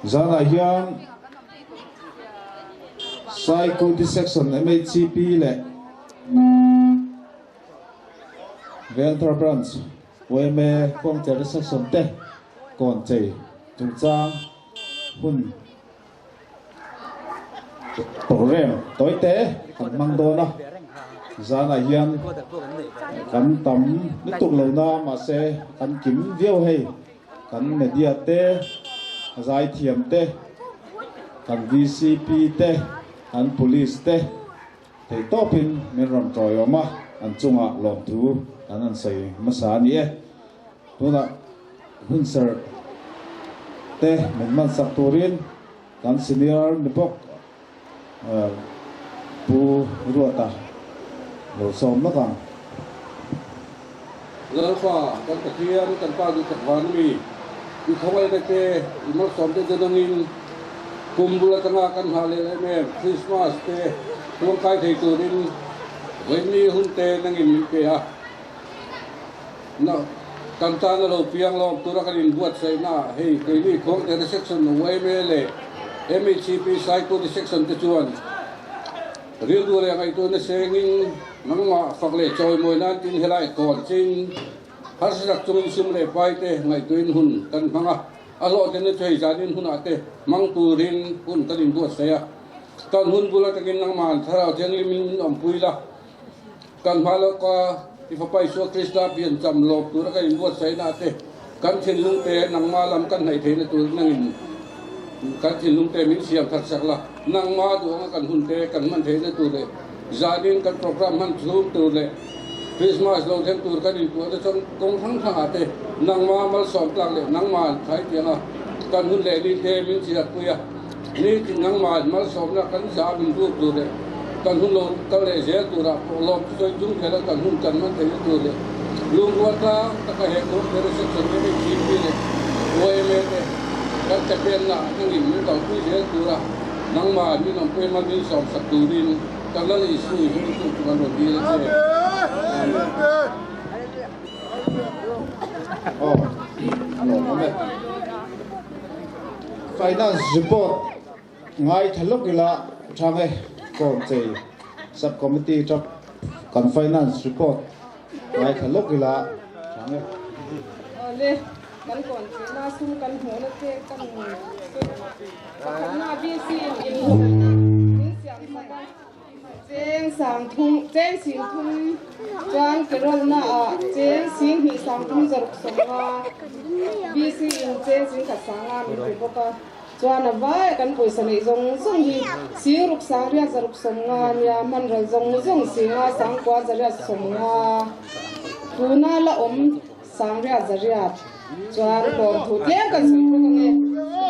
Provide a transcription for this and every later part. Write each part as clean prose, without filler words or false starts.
zana hian Sai section MHCP le Venture branch OMA Comter section te kon chei chung chang hun program tối tế kan mang do na zana hian kan tam ni tuk lo na ma se kan kim viau hei kan media te zai thiam te kan VCP te kan police te thei topin men ram troi oma an chunga lom thu kan an sei masa ni e tuna hun sir te men man sak turin kan senior nipok pu ruata lo som na kang lỡ qua con tật thiên con pa du tật văn mi đi không ai đây thế mất som thế đơn in cùng bula tanga kan hà lệ em Christmas thế tuông kai thầy tu đến với mi hun thế năng in cái ha nó tam ta nó lâu piang lâu tu ra cái buat say na hey cái mi không thế section nó way me lệ MHCP cycle section thế chuan riêng đua này cái tôi nó sẽ nghinh mang mà phật lệ trôi mồi nan tin helai còn trên phát sắc trong sim lệ bay te ngày tuyên hun cần mang alo tên nó chơi gia đình hun ate mang tu rin hun cần đình buat saya cần hun bula takin nang man thao tiếng limin om pui la cần phá lo qua thì phải bay xuống Krista biển chậm lộc tu ra cái đình buat saya na te cần thiên lung te nang ma lam cần hay thế là tu nang kan tin lung te min siam thak sak la nang ma du nga kan hun te kan man the le tu le zadin kan program man thum tu le Christmas lo them tur kan in tu de chon kong thang thang ate nang ma mal som tlang le nang ma thai tiang a kan hun le ni te min siat pu ya ni tin nang ma mal som na kan sa min tu tu le kan hun lo ta le je tu ra lo soi jung ke la kan hun kan man the tu le lung wa ta ka he ko de se chon ne chi pi le oi me te kan ta pen na nang in min ta pu je tu ra nang ma min om pe man min som sak tu rin kan la li su hu tu kan ro di le che finance report ngai thalok ila thame kon chei subcommittee chok kan finance report ngai thalok ila thame le kan kon che na su kan ho na te kan na BC in siam sa kan cheng sang thung cheng sing thung chuan kerol na a cheng sing hi sang thung zaruk songa BC in cheng sing kha sanga mi pu boka chuan a vai kan poisa nei zong zong hi sing ruk sang ria zaruk songa nia man ra zong zong singa sang kwa zaria songa tuna la om sang ria zaria chuan kon thu tlem kan sui ko nge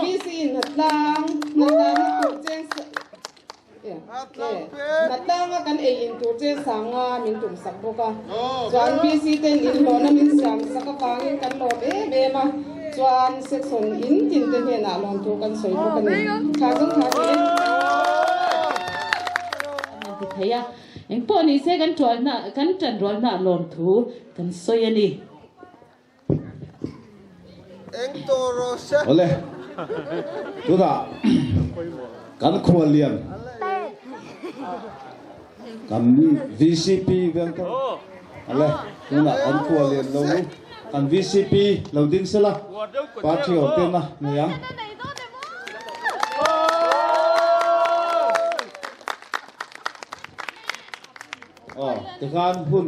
BC in hatlang tu cheng natanga kan e in tu che sanga min tum sak boka chuan BC ten in lo na min siam saka pangin kan lo be ma chuan section in tin te he na lon tu kan soi boka ni tha jong tha ni thaya eng po ni se kan trol na kan tran rol na lon thu kan soi ani eng toro se ole tu da kan khwalian kan VCP venture ale tuna kan khwalian lo kan VCP lo ding sela party hotel na niyang te kan hun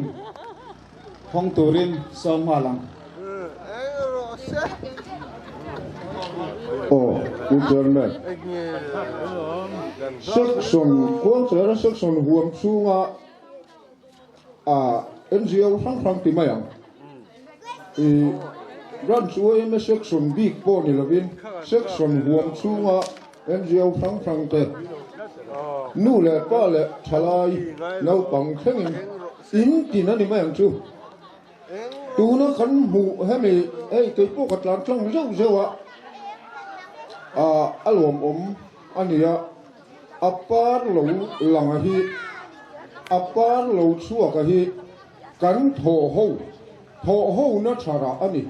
hong turin som halang Utermen. Section kuang section huam sunga NGO sang timayang. Ran suai me section big po ni lovin section huam sunga NGO sang te. Nu le pa le thalai nau pang khengin in tina ni mayang chu. Tu na kan mu hemi ei ke po ka tlang tlang zeu alom ania apar lo langa hi apar lo chua ka hi kan tho ho na thara ani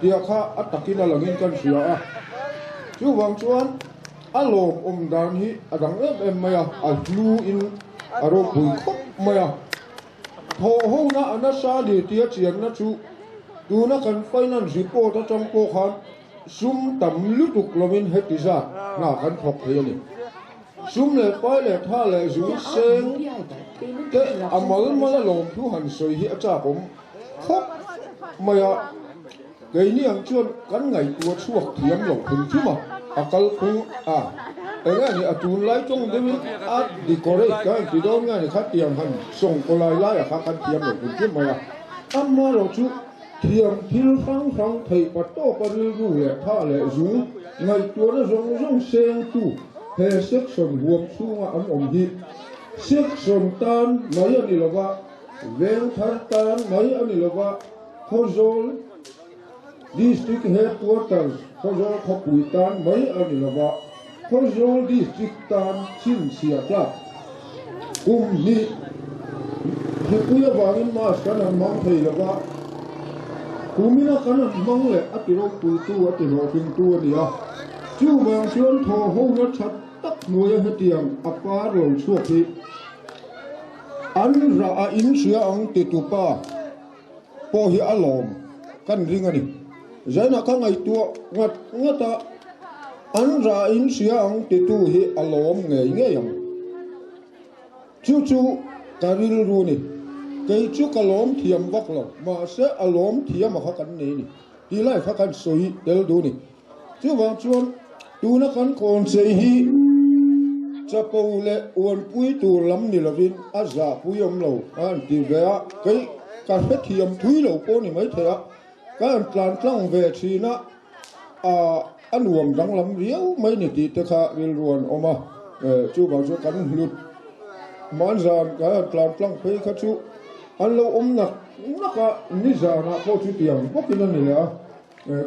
dia kha atakina langin kan sia chú vang chuan alo dan hi adang em maya a lu in aro pui khop maya tho ho na ana sa li tia chian na chu tu na kan finance report ta chang po khan sum tam lu tuk lomin hetiza na kan thok he ni sum le pai le tha le zu seng te amal mala lom thu han soi hi acha pom khop maya cái này anh chuan cắn ngày tua chuộc thiếm lẩu thùng chứ mà akal khung anh ấy à tụi lấy trong cái đi correct cái thì đó ngay khác tiền hành送过来来khác ăn thiếm lẩu thùng chứ mà anh mà lẩu chú thiếm thiêu phăng thầy bắt to bắt lưu lệ tha lệ dùng ngày tua nó rong sen tu hè sức sồn buộc xuống anh ôm đi sức sồn tan mấy anh đi là va ven thar tan mấy anh đi là va khozol District headquarters Khozol Khopuitan mấy anh là vợ Khozol district tan Chin Siatla hi kuya vangin mas kanan mang thei là vợ kumina kanan mang le atiro puitu atiro pintu dia chu bang chuan tho ho na chat tak nuya hetiam apa ro chuak hi an ra in sia ang te tu pa po hi alom kan ring ani zaina ka ngai tua ngata an ra in siang ti tu hi alom nge yang chu karil ru ni kai chu kalom thiam vak lo ma se alom thiam ma kha kan ne ni ti lai kha kan soi tel du ni chu wang chuan tu na kan kon sei hi chapo le on pui tu lam ni lovin aza puyom lo an ti ve kai ka phe thiam thui lo po ni mai thea kan tlan tlang ve thina an nuam dang lam riau mai ni ti te kha ril ruan oma chu ba chu kan lut man zan ka tlan tlang pe kha chu an lo na ka ni za na ko chu tiang ko kin ni la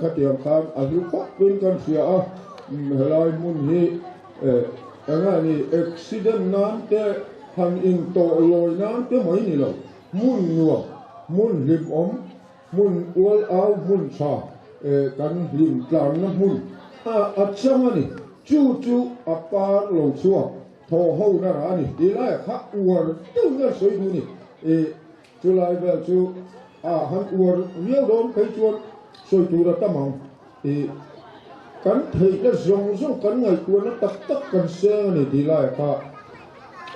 kha tiang khan a ru ko pin kan sia helai mun hi anga ni accident nan te han in to loi nan te mai ni lo mun nuwa mun lim om mun ual au mun cha kan lim tlang na mun a changa ni chu apa lo chua tho ho na ra ni ti lai kha uar tu na soi du ni chu lai ba chu han uar riau don kai chuan soi tu ra tamang kan thei na zong kan ngai tu na tak kan se ni ti lai kha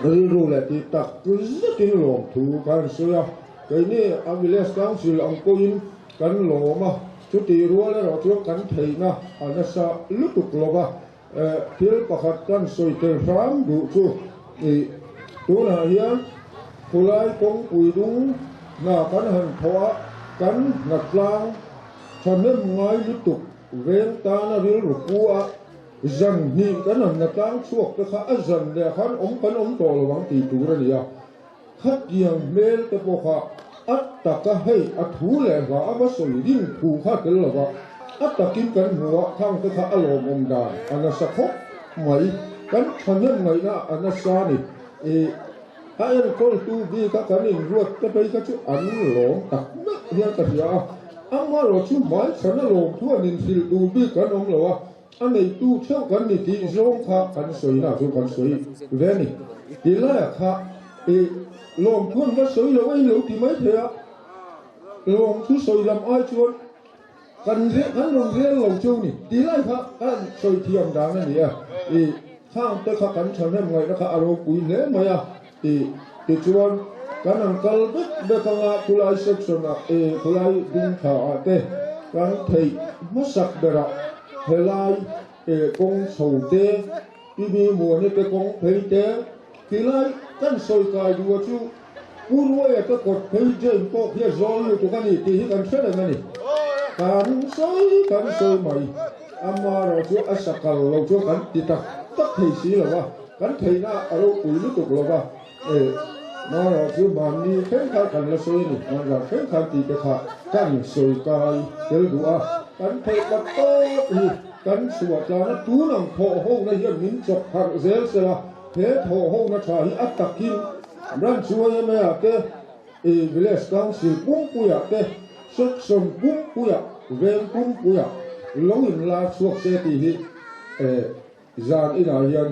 ri ru le ti tak tu tin lo thu kan so ya cái này ambulance đang xử lý cô in cắn lỗ mà chú tì rùa là rồi chú cắn thầy na anh sa lúc tục lỗ ba thiếu bạc hạt cắn sôi tê phám đủ chú thì chú là hiền cô lai công quỳ đúng na cắn hành thoa cắn ngặt lang cho nên ngay lúc tục ven ta na riêng rụt cua dần hi cắn hành ngặt lang chuộc cái khá dần để khán cắn to là vắng tì chú ra đi à khát giang mel te po kha attaka hei athu le wa aba soi rin thu kha tel la wa attakin kan huwa thang te kha alom om dan ana sa kho mai kan thanem ngai na ana sa ni ayan kol tu bi ka kan in ruat te pai ka chu an lom tak na hian ka ya amma ro chu mai sana lom thu anin sil tu bi kan om lo wa anei tu cheu kan ni ti zong kha kan soi na chu kan soi ve ni ti la kha lom thuần nó soi lâu ấy lâu thì mấy thế ạ lom thu soi làm ai chuan cần riết hắn lom riết lâu châu nè tí lại khác hắn soi thiam đáng này nè khang tới khác cắn chăn em ngày nó khác aro cùi nè mày à chuan cái năng cal biết để khang à kulai section à kulai đinh thả thế cái thầy mất sạch bờ helai công sầu tê đi mùa này cái công thấy tê thì lại kan soi kai du chu purwa ka kot phei jen ko khia zol tu kan ni ti kan se da ni kan soi mai amma ro chu asakal lo chu kan ti tak thei si lo wa kan thei na aro ui lu tu lo wa ma ro chu ban ni khen kha kan la soi ni ma ra khen kha ti ka kha kan soi kai tel du a kan thei ka to ni kan suwa ta na tu nang pho ho na hian min chok phar zel se la thế thổ hông nó trả hi ắt tắc kim ran chuối em à thế village đang sử bung puya thế xuất sông bung puya ven bung puya lâu in la suộc xe thì hi zan ina hian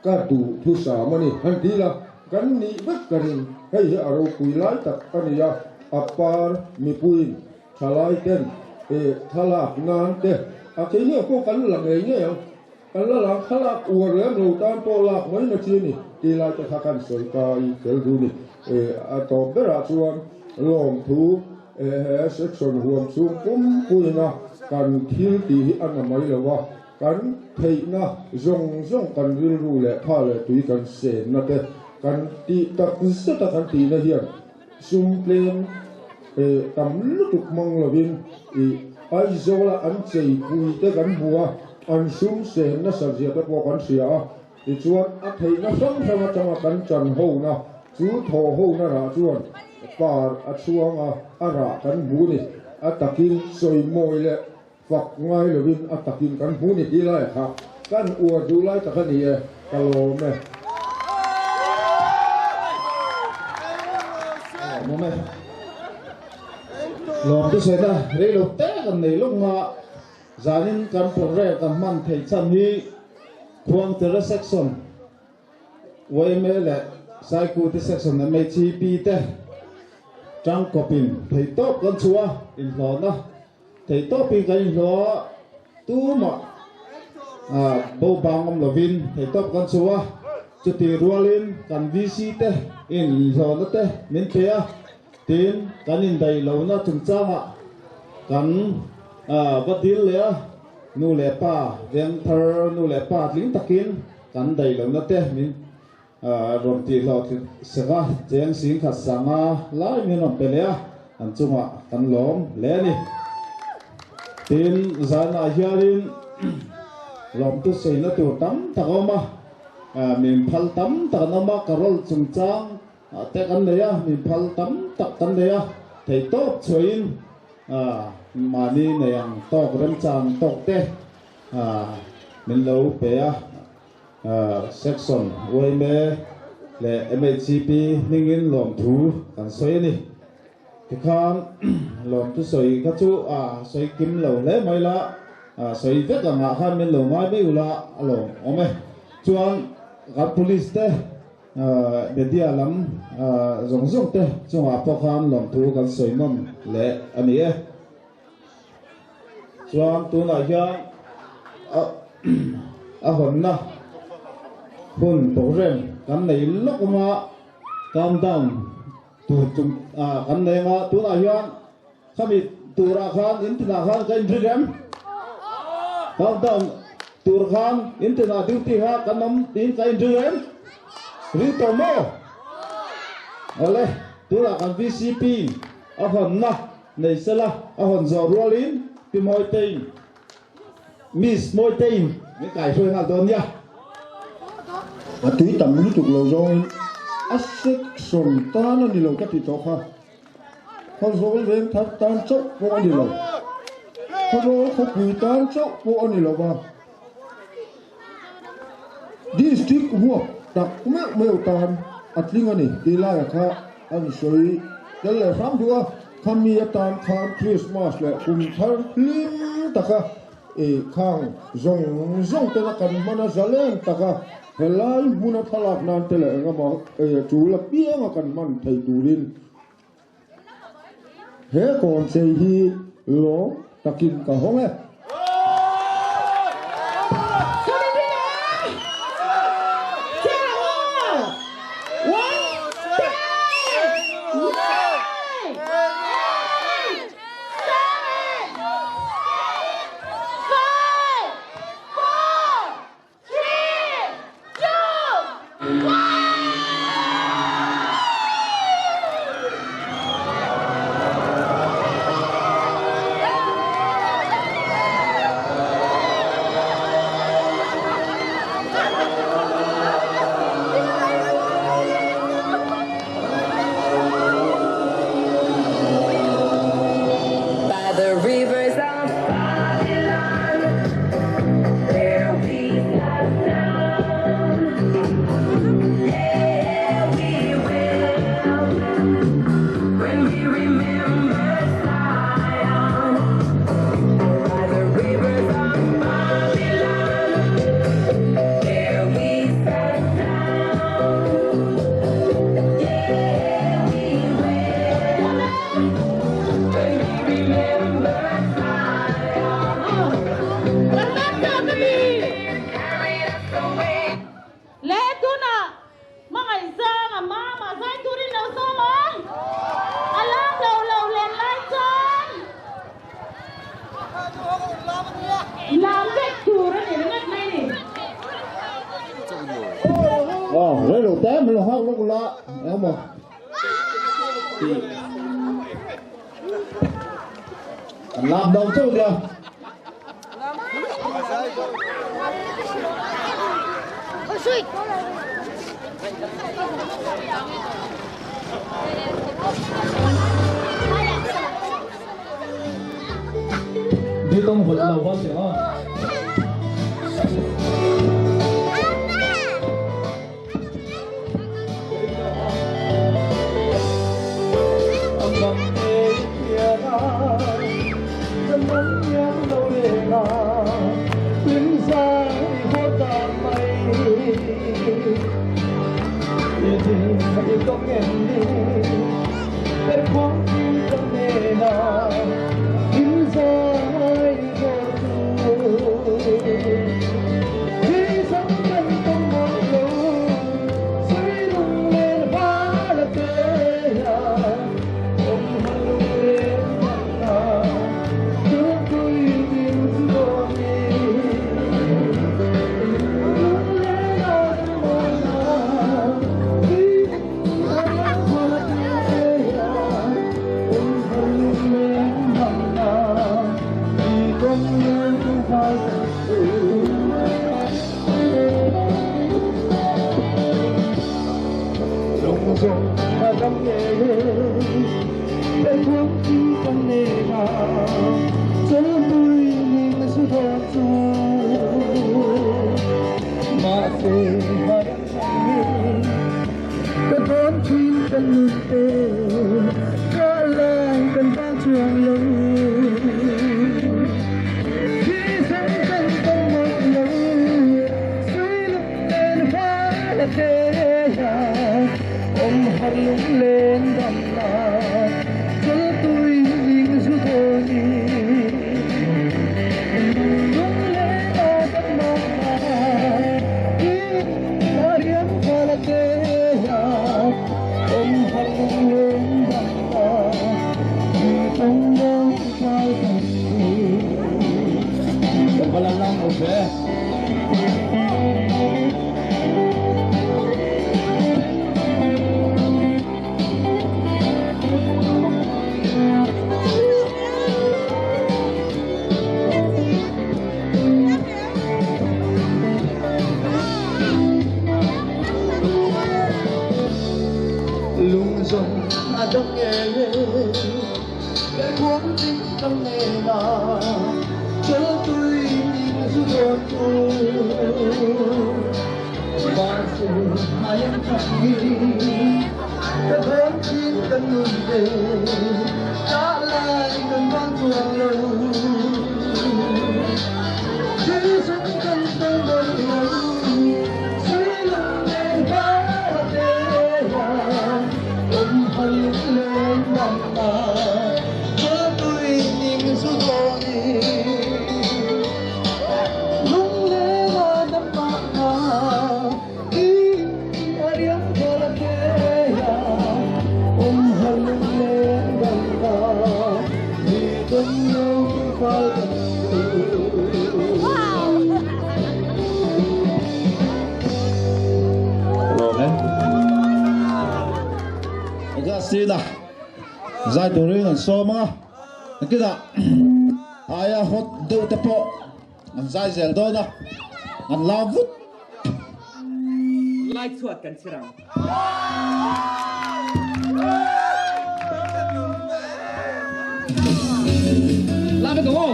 ka tu thu sa mani han ti la kan ni bek karin hei aro pui lai tak ania apar mi puin thalai ten thalak nan te a ke ni ko kan la ngai nge kan la la thalak ur le ro tan to lak mai na chi ni ti lai ta kan soi kai kel du ni a to bera chuan lom thu section huam chung puina kan thil ti an mai lawa kan theina zong kan ril ru le pha le tui kan se na te kan ti tak se ta kan ti na hian sum plen tam lu tuk mang lovin ai zola an chei pui te kan bua an sum se na sa zia te po kan sia ti chuan a theina sang changa kan chan ho na chu tho ho na ra chuan par a chuanga a ra kan bu ni a takin soi moi le fak ngai lovin a takin kan bu ni ti lai kha kan ua du lai ta kan ni kalo me mẹ lom tu se na re lo te kan nei lo nga zanin kan por re kan man thei chan hi khuang te section wai me le sai ku te section na me chi pi te trang kopin thei top kan chua in lo na thei top pi kan lo tu ma bo bang om lovin thei top kan chua chu ti rualin kan vc te in lo na te min pe a tin kan in dai lo na chung changa kan vadil le nu le pa veng thar nu le pa tling takin kan dai lo na te min rom ti lo sega jeng sing khat sanga lai min om pele a an chunga kan lom le ni tin zana hiarin lom tu sei na tu tam takoma min phal tam takama karol chung chang te kan leya min phal tam tak kan leya thei top choin mani neyang tok rem chang tok te min lo pe section wei me le MHCP ningin lom thu kan soi ni ti khan lom tu soi ka chu soi kim lo le mai la soi ve ka nga khan min lo mai me ula alo ome chuan ga police te media lam zong te chunga po khan lom thu kan soi nom le ani chuan tu na hian a hon na hun to rem kan nei lok ma calm down tu chung kan nei ma tu na hian khami tu ra khan intina khan kan rem calm down tur khan intina duty ha kan nom tin kan rem ri to mo ole tu la kan VCP a hon na nei sela a hon zo rolin pi moi tein miss moi tein mi kai soi na don ya a tui tam lu tuk lo zong a section tan ani lo ka ti to kha kho zol ven that tan chok po ani lo kho zol kho pui tan chok po ani lo ba district huo tak me meu tan atling ani ti la kha an soi dal le ram dua khami tan khan Christmas le kum thar lim taka khang zong te na kan mana zalen taka helai muna thalak nan tele ngama chu la pianga kan man thei turin he kon sei hi lo takin ka home té mình là hoa lúc lạ em mà làm đầu châu kìa đi công vật lầu con tiếng không zai tu ring an so ma kida aya hot deu te po an zai zel do na an la vut lai chuat kan chirang la be go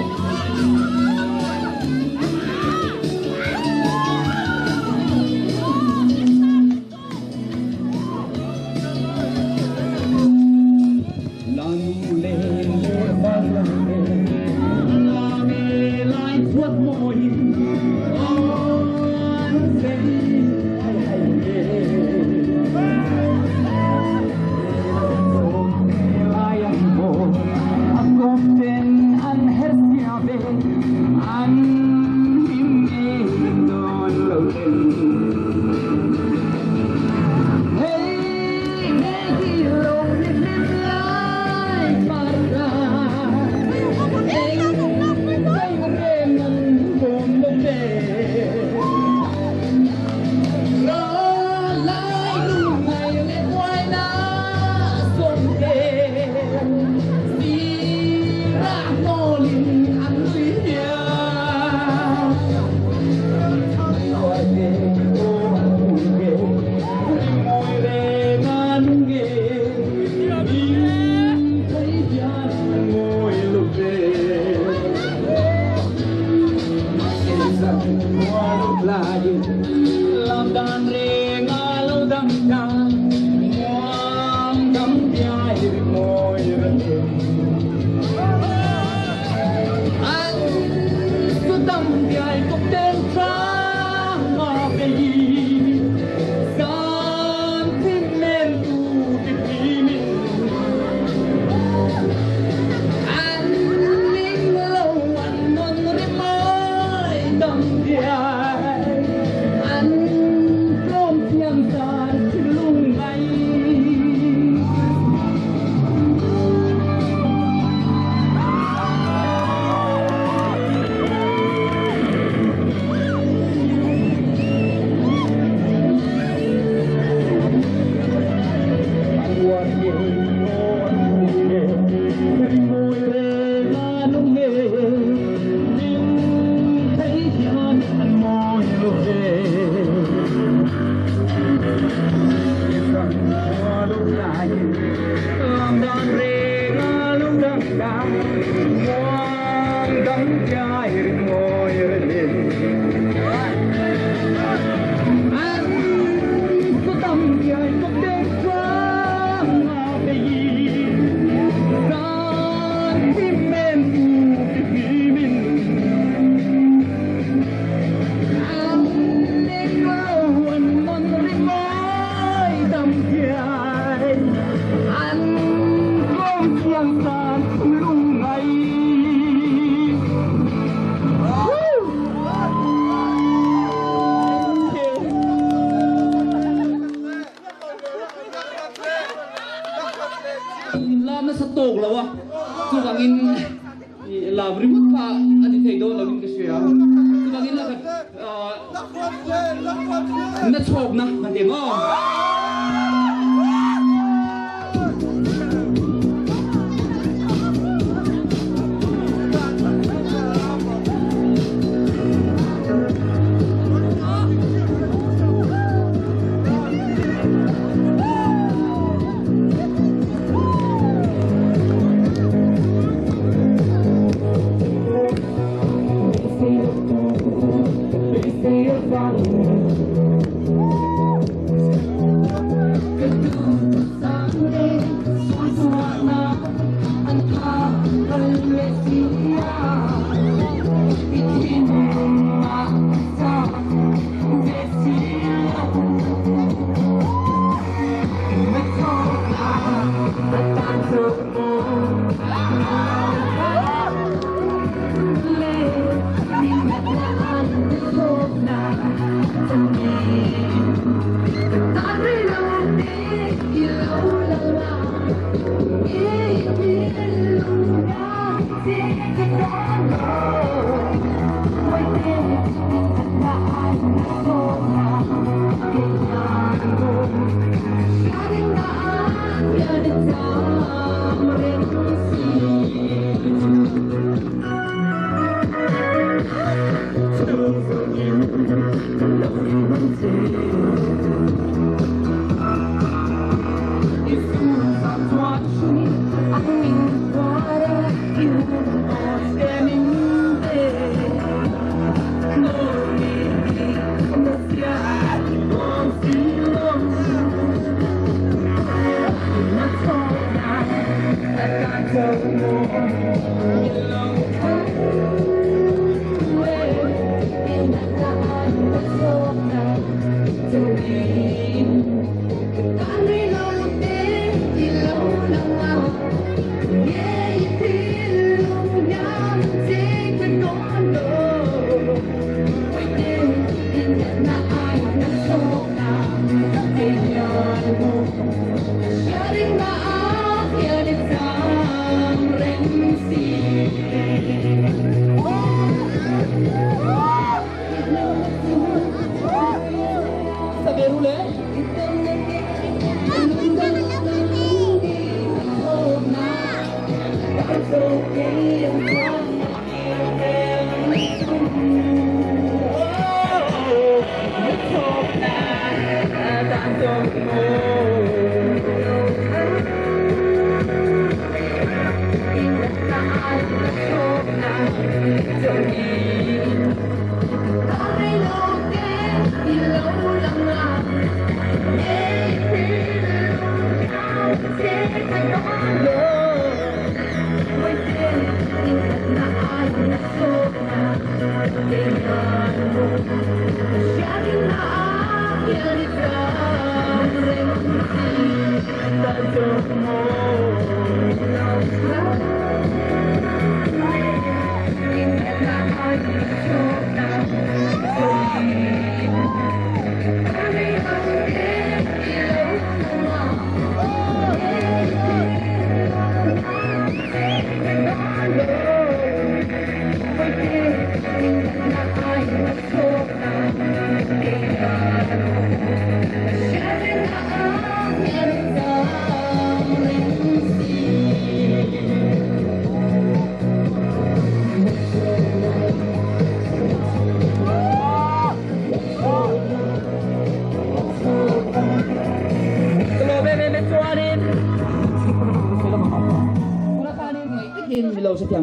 làm đàn rê ngã lâu đắng ca ngoan đắm dài môi anh cứ tâm dài cũng tên xa mà về gì gian thiên men tu đi mình anh linh lâu anh muốn đi mãi tâm dài anh không nhầm ta lúc này làm đàn rê ngã lúc đắng đắng ngoan đắng dài ngồi lên anh có tâm dài có đêm qua mà về gì gian tim em tu vì mình anh nên lâu anh muốn đi mãi tâm dài anh không chẳng tan lúc này làm nó sắp tục rồi à chú bằng in làm remote pa anh thấy đâu làm in cái gì à chú bằng in là nó chọc na anh thấy không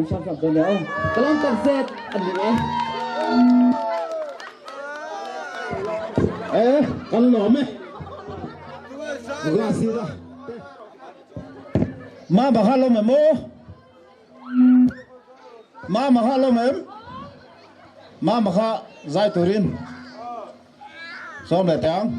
làm sao chọn được đâu cái lon cần dệt anh nhỉ con lốm ấy gà xì ra mà bà hát lốm em mô mà hát lốm em mà hát giải turin xong lại tiếng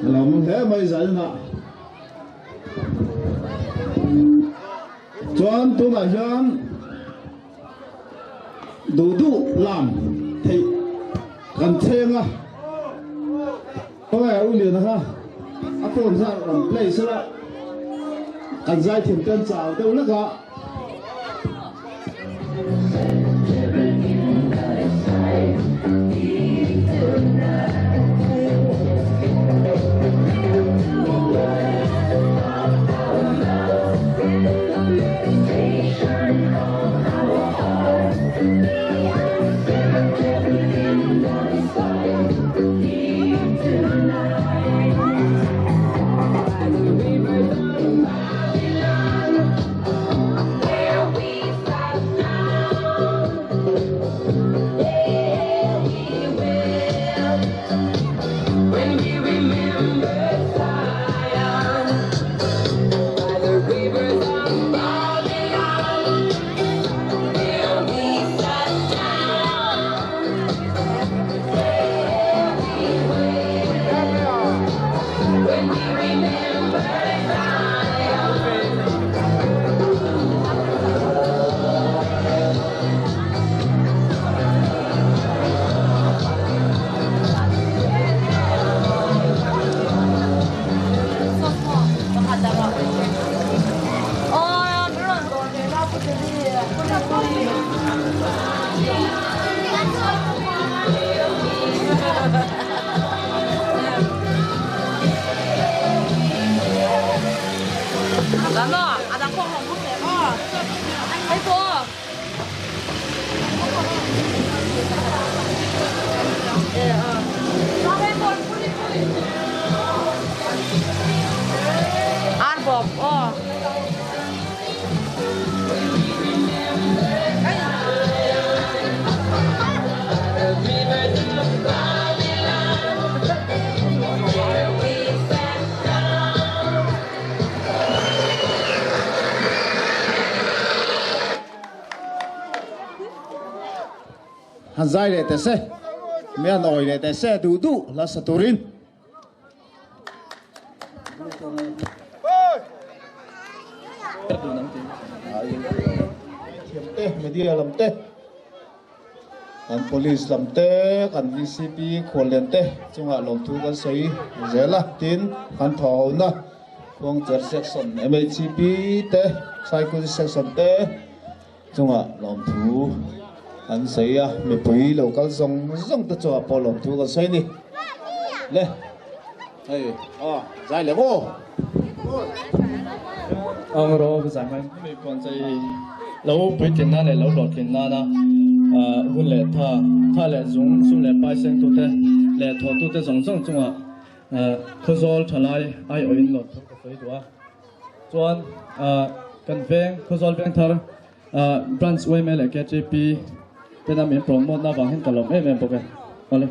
lòng thế bây giờ nè chọn tôi là chọn đủ làm thì cần thêm à có vẻ ưu liền ha áp phồn ra làm play sẽ lại cần dây thiểm cân chào tôi lắc ạ là không hỏng không thể có thấy cô ăn bột han zai le te se me an oi le te se du du la saturin thiam te media lam te kan police lam te kan VCP kholen te chunga lom thu kan sei zela tin kan tho na wong cher section MHCP te cycle section te chunga lom thu anh sei à mi pui local zong ta cho po lom thu kan sei ni le hey zai le go ông rồi cái giải pháp mình còn chơi lâu bữa tiền na này lâu đọt tiền na na hun lệ tha lệ dùng dùng lệ bài sen tu te lệ thọ tu te zong chung à khâu zol thalai ai ở in lọt cái phải đó chuan cần veng khâu zol veng thar branch OML lệ KJP bên nam miền promote na vang hin kalom em bốc cái ole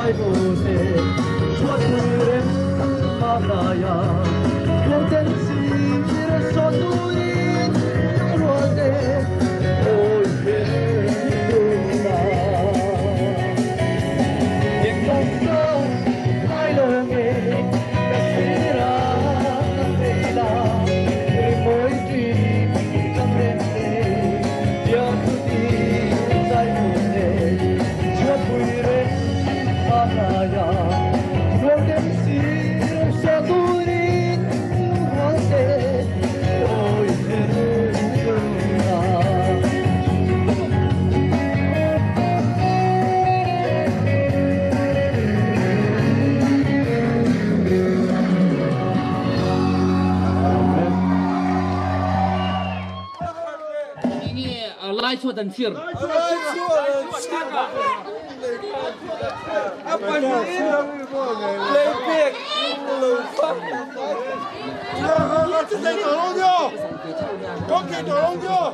Hãy subscribe araya Rodem sir sadurin nuhate Oy heruna lai chua dan sir apa ni lấy việc lùi phát có thể tổ lông chưa có thể tổ lông chưa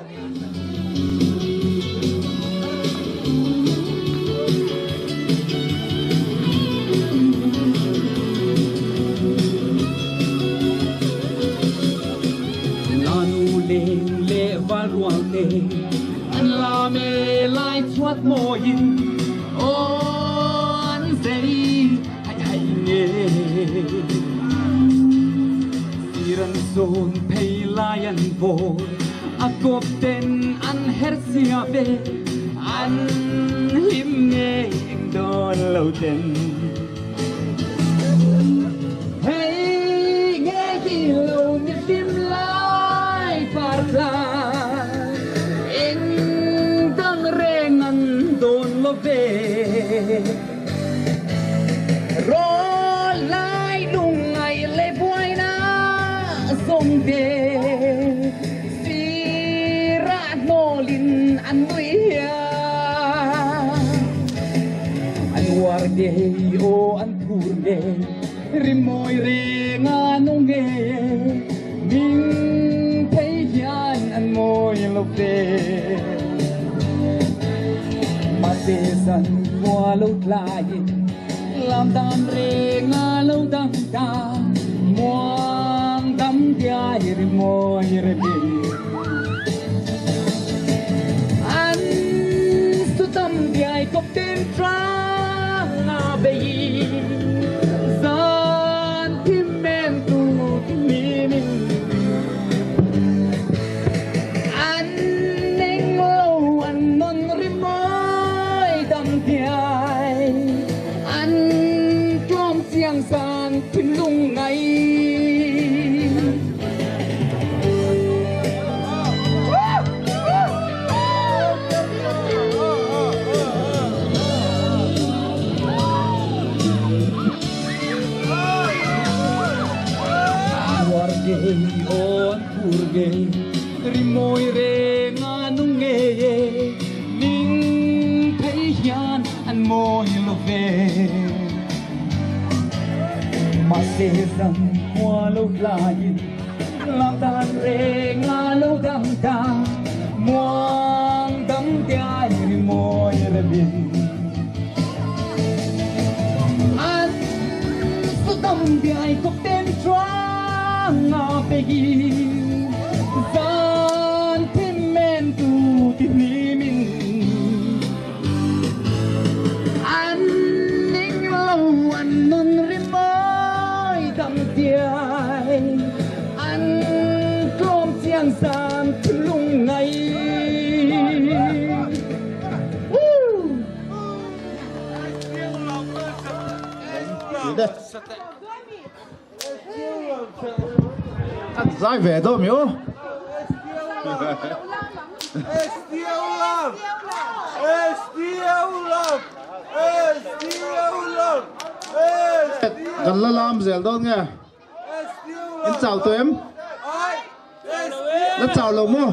lanu leng le varuang te an la me lai chuat mo in on sei hai hai nge siran son pei lion vo a gop ten an her sia be an him nge eng don lo ten hey nge ki lo ni dim lai par la eng dang rengan don lo ve ro lai lung ai le boy na song de si ra no lin an nui ya an war de o an thur de rimoy re nga nong ge ning thei hian an moy lo ve ma te san qua lo lai làm đam re nga lo dam ta muang dam dia ri moy re bi an su tam dia ko ten tra nga be san tim men tu mi min an neng lo an non ri moy dam dia an trom siang san tim lung ngai warge on purge rimoy re nga nung nge ning thei hian an moy lo ve ma se san qua lo lai làm đàn re nga lo dam ta muang dam dia ri moy re bin an su dam dia ko ten tra nga pe gi san tim men tu ti ni min an ning lo an non ri mai dam dia an trom chiang san tim lung ngai ăn dai về đâu miếu gần là làm dẻo đâu nghe em chào tụi em nó chào lồng mua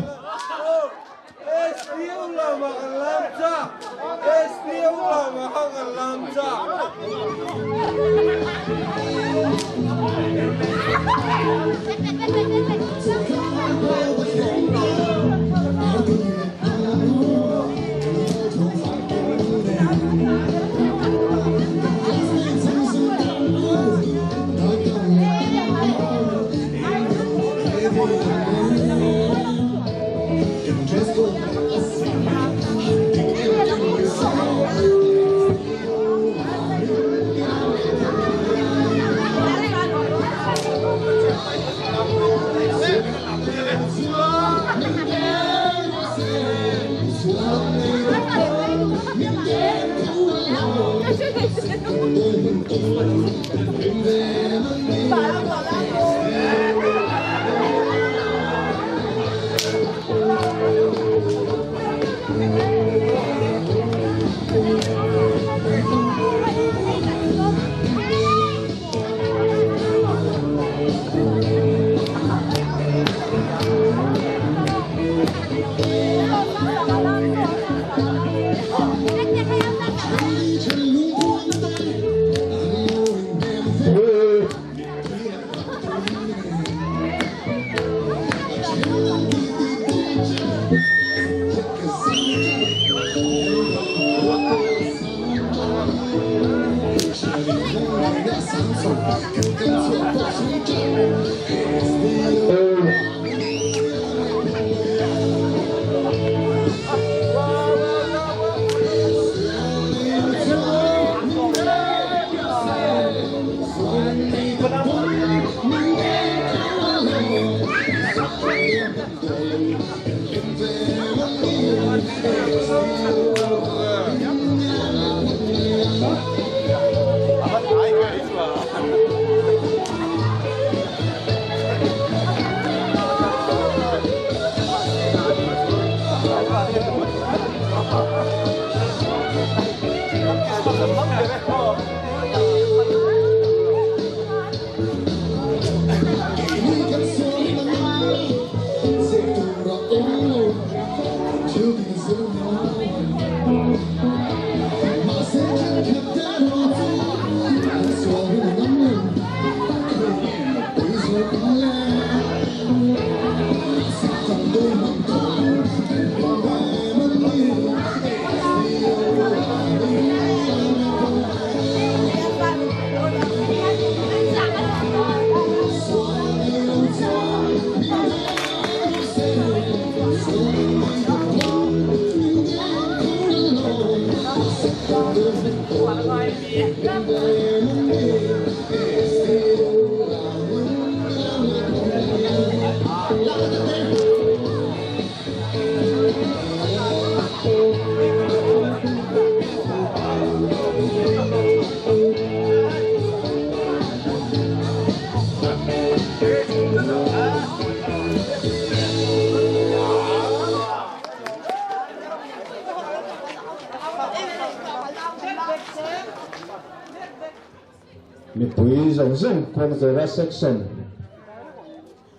mi pui rong rong kwang zera section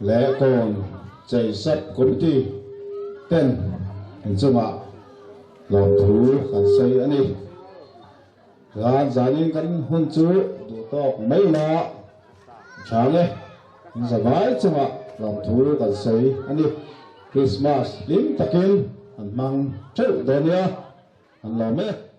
le kon chei sat committee ten chunga lom thu kan sei ani ran zanin kan hun chu du tok mai na chale zawai chunga lom thu kan sei ani Christmas lim takin an mang theu donia an lo me